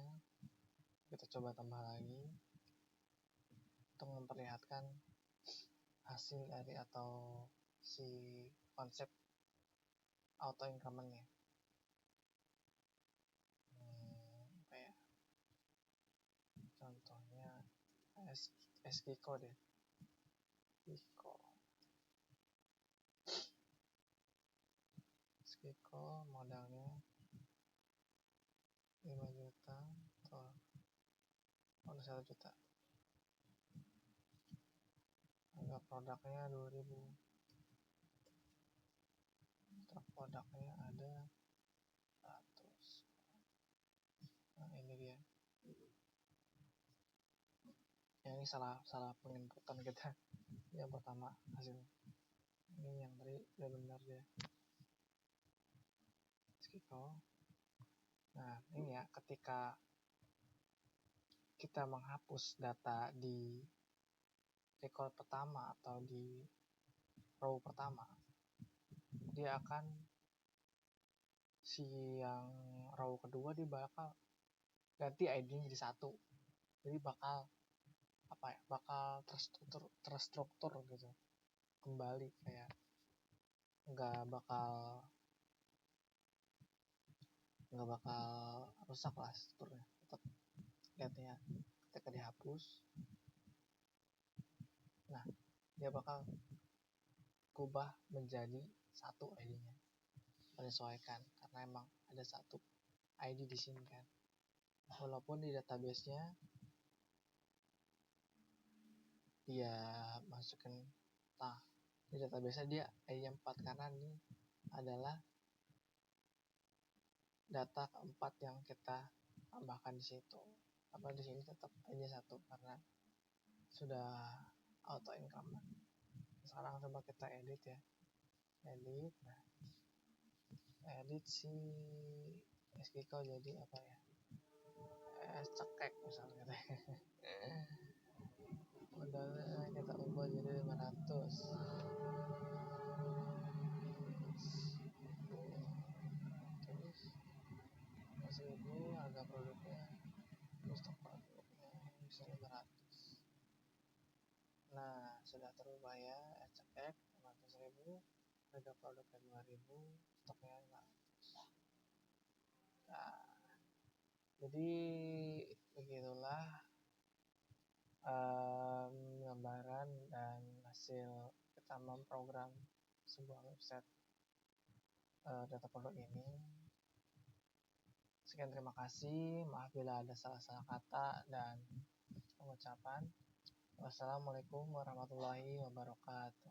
A: Kita coba tambah lagi untuk memperlihatkan hasil dari atau si konsep auto increment-nya. Apa ya? Contohnya SGCO deh. SGCO modalnya 5 juta atau 1 juta. Harga produknya 2.000. Stok produknya ada 100. Nah, ini dia. Ya, ini salah penginputan kita. Yang pertama hasil. Ini yang tadi udah benar dia. SGCO. Nah, ini ya, ketika kita menghapus data di record pertama atau di row pertama, dia akan si yang row kedua dia bakal ganti ID-nya jadi 1. Jadi bakal terstruktur gitu kembali, kayak nggak bakal rusak lah strukturnya, tetap lihatnya ketika dihapus. Nah, dia bakal kubah menjadi 1 ID-nya, menyesuaikan karena emang ada 1 ID di sini kan, walaupun di database-nya dia masukin di database dia ID 4 karena ini adalah data keempat yang kita tambahkan di situ. Apa di sini tetap ID 1 karena sudah auto increment. Sekarang coba kita edit ya. Edit si SQL jadi apa ya? Cekek misalnya. Modalnya kita ubah jadi 500. Terus 1.000 harga produknya, stok produknya bisa 500. Nah, sudah terubah ya. Cekek 500.000, harga produknya 2.000, stoknya 500. Nah, jadi begitulah gambaran dan hasil kita memprogram sebuah website data produk ini. Sekian, terima kasih. Maaf bila ada salah-salah kata dan pengucapan. Wassalamualaikum warahmatullahi wabarakatuh.